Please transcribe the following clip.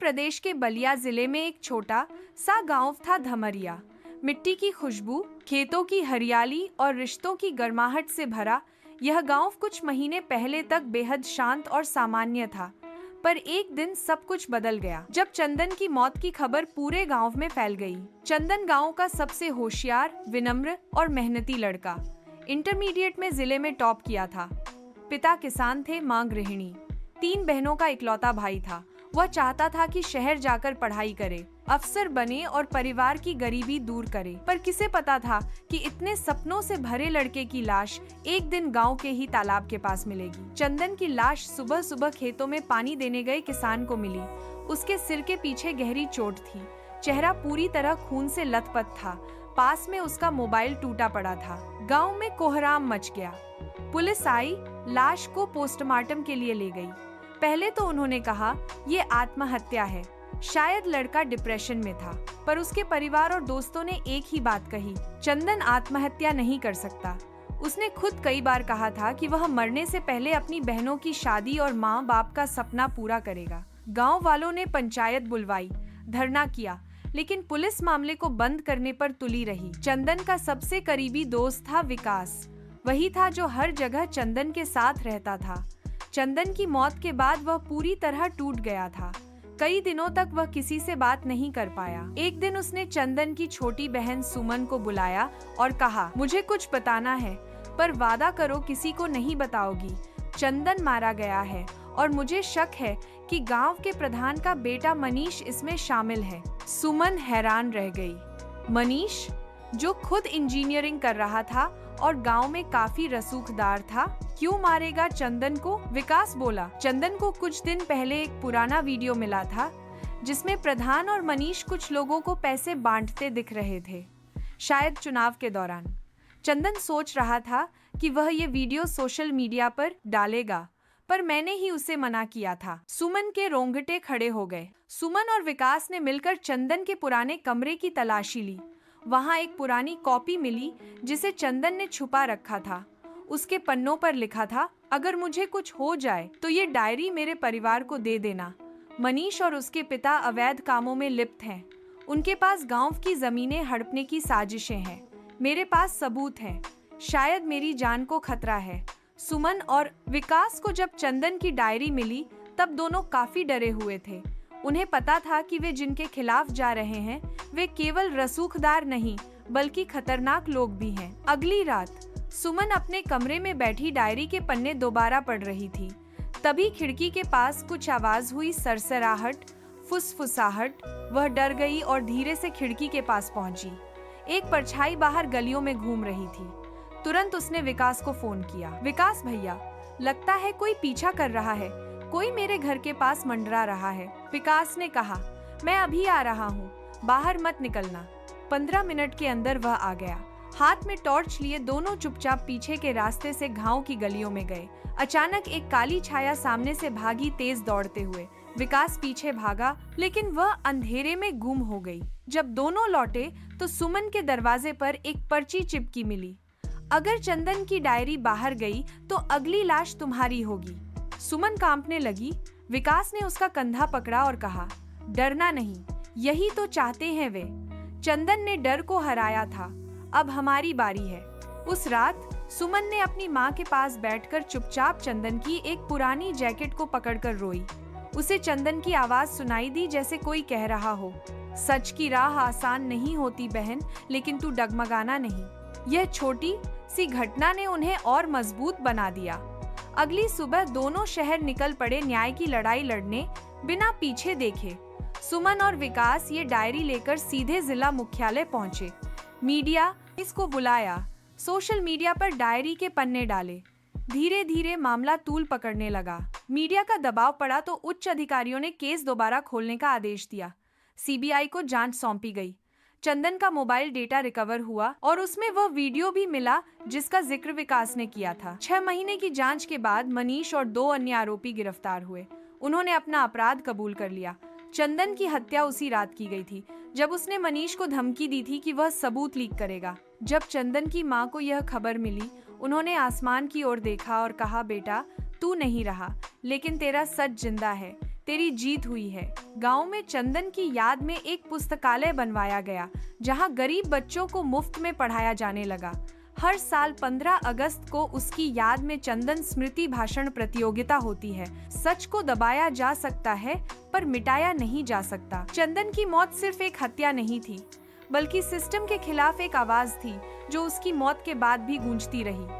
प्रदेश के बलिया जिले में एक छोटा सा गांव था धमरिया। मिट्टी की खुशबू, खेतों की हरियाली और रिश्तों की गर्माहट से भरा यह गांव कुछ महीने पहले तक बेहद शांत और सामान्य था। पर एक दिन सब कुछ बदल गया जब चंदन की मौत की खबर पूरे गांव में फैल गई। चंदन गांव का सबसे होशियार, विनम्र और मेहनती लड़का। इंटरमीडिएट में जिले में टॉप किया था। पिता किसान थे, मां गृहिणी। 3 बहनों का इकलौता भाई था। वह चाहता था कि शहर जाकर पढ़ाई करे, अफसर बने और परिवार की गरीबी दूर करे। पर किसे पता था कि इतने सपनों से भरे लड़के की लाश एक दिन गांव के ही तालाब के पास मिलेगी। चंदन की लाश सुबह सुबह खेतों में पानी देने गए किसान को मिली। उसके सिर के पीछे गहरी चोट थी, चेहरा पूरी तरह खून से लथपथ था। पास में उसका मोबाइल टूटा पड़ा था। गाँव में कोहराम मच गया। पुलिस आई, लाश को पोस्टमार्टम के लिए ले गई। पहले तो उन्होंने कहा ये आत्महत्या है, शायद लड़का डिप्रेशन में था। पर उसके परिवार और दोस्तों ने एक ही बात कही, चंदन आत्महत्या नहीं कर सकता। उसने खुद कई बार कहा था कि वह मरने से पहले अपनी बहनों की शादी और माँ बाप का सपना पूरा करेगा। गांव वालों ने पंचायत बुलवाई, धरना किया, लेकिन पुलिस मामले को बंद करने पर तुली रही। चंदन का सबसे करीबी दोस्त था विकास। वही था जो हर जगह चंदन के साथ रहता था। चंदन की मौत के बाद वह पूरी तरह टूट गया था। कई दिनों तक वह किसी से बात नहीं कर पाया। एक दिन उसने चंदन की छोटी बहन सुमन को बुलाया और कहा, मुझे कुछ बताना है, पर वादा करो किसी को नहीं बताओगी। चंदन मारा गया है और मुझे शक है कि गांव के प्रधान का बेटा मनीष इसमें शामिल है। सुमन हैरान रह गई। मनीष, जो खुद इंजीनियरिंग कर रहा था और गांव में काफी रसूखदार था, क्यों मारेगा चंदन को? विकास बोला, चंदन को कुछ दिन पहले एक पुराना वीडियो मिला था जिसमें प्रधान और मनीष कुछ लोगों को पैसे बांटते दिख रहे थे, शायद चुनाव के दौरान। चंदन सोच रहा था कि वह ये वीडियो सोशल मीडिया पर डालेगा, पर मैंने ही उसे मना किया था। सुमन के रोंगटे खड़े हो गए। सुमन और विकास ने मिलकर चंदन के पुराने कमरे की तलाशी ली। वहां एक पुरानी कॉपी मिली जिसे चंदन ने छुपा रखा था। उसके पन्नों पर लिखा था, अगर मुझे कुछ हो जाए तो ये डायरी मेरे परिवार को दे देना। मनीष और उसके पिता अवैध कामों में लिप्त हैं। उनके पास गांव की जमीनें हड़पने की साजिशें हैं। मेरे पास सबूत हैं। शायद मेरी जान को खतरा है। सुमन और विकास को जब चंदन की डायरी मिली तब दोनों काफी डरे हुए थे। उन्हें पता था कि वे जिनके खिलाफ जा रहे हैं वे केवल रसूखदार नहीं बल्कि खतरनाक लोग भी हैं। अगली रात सुमन अपने कमरे में बैठी डायरी के पन्ने दोबारा पढ़ रही थी। तभी खिड़की के पास कुछ आवाज हुई, सरसराहट, फुसफुसाहट। वह डर गई और धीरे से खिड़की के पास पहुंची। एक परछाई बाहर गलियों में घूम रही थी। तुरंत उसने विकास को फोन किया। विकास भैया, लगता है कोई पीछा कर रहा है, कोई मेरे घर के पास मंडरा रहा है। विकास ने कहा, मैं अभी आ रहा हूँ, बाहर मत निकलना। 15 मिनट के अंदर वह आ गया। हाथ में टॉर्च लिए दोनों चुपचाप पीछे के रास्ते से गांव की गलियों में गए। अचानक एक काली छाया सामने से भागी, तेज दौड़ते हुए। विकास पीछे भागा, लेकिन वह अंधेरे में गुम हो गई। जब दोनों लौटे तो सुमन के दरवाजे पर एक पर्ची चिपकी मिली, अगर चंदन की डायरी बाहर गई तो अगली लाश तुम्हारी होगी। सुमन कांपने लगी। विकास ने उसका कंधा पकड़ा और कहा, डरना नहीं, यही तो चाहते हैं वे। चंदन ने डर को हराया था, अब हमारी बारी है। उस रात सुमन ने अपनी माँ के पास बैठकर चुपचाप चंदन की एक पुरानी जैकेट को पकड़कर रोई। उसे चंदन की आवाज सुनाई दी जैसे कोई कह रहा हो, सच की राह आसान नहीं होती बहन, लेकिन तू डगमगाना नहीं। यह छोटी सी घटना ने उन्हें और मजबूत बना दिया। अगली सुबह दोनों शहर निकल पड़े न्याय की लड़ाई लड़ने, बिना पीछे देखे। सुमन और विकास ये डायरी लेकर सीधे जिला मुख्यालय पहुंचे। मीडिया इसको बुलाया, सोशल मीडिया पर डायरी के पन्ने डाले। धीरे धीरे मामला तूल पकड़ने लगा। मीडिया का दबाव पड़ा तो उच्च अधिकारियों ने केस दोबारा खोलने का आदेश दिया। सीबीआई को जांच सौंपी गई। चंदन का मोबाइल डेटा रिकवर हुआ और उसमें वह वीडियो भी मिला जिसका जिक्र विकास ने किया था। 6 महीने की जांच के बाद मनीष और 2 अन्य आरोपी गिरफ्तार हुए। उन्होंने अपना अपराध कबूल कर लिया। चंदन की हत्या उसी रात की गई थी जब उसने मनीष को धमकी दी थी कि वह सबूत लीक करेगा। जब चंदन की मां को यह खबर मिली, उन्होंने आसमान की ओर देखा और कहा, बेटा तू नहीं रहा, लेकिन तेरा सच जिंदा है। तेरी जीत हुई है। गांव में चंदन की याद में एक पुस्तकालय बनवाया गया, जहां गरीब बच्चों को मुफ्त में पढ़ाया जाने लगा। हर साल 15 अगस्त को उसकी याद में चंदन स्मृति भाषण प्रतियोगिता होती है। सच को दबाया जा सकता है, पर मिटाया नहीं जा सकता। चंदन की मौत सिर्फ एक हत्या नहीं थी, बल्कि सिस्टम के खिलाफ एक आवाज थी, जो उसकी मौत के बाद भी गूंजती रही।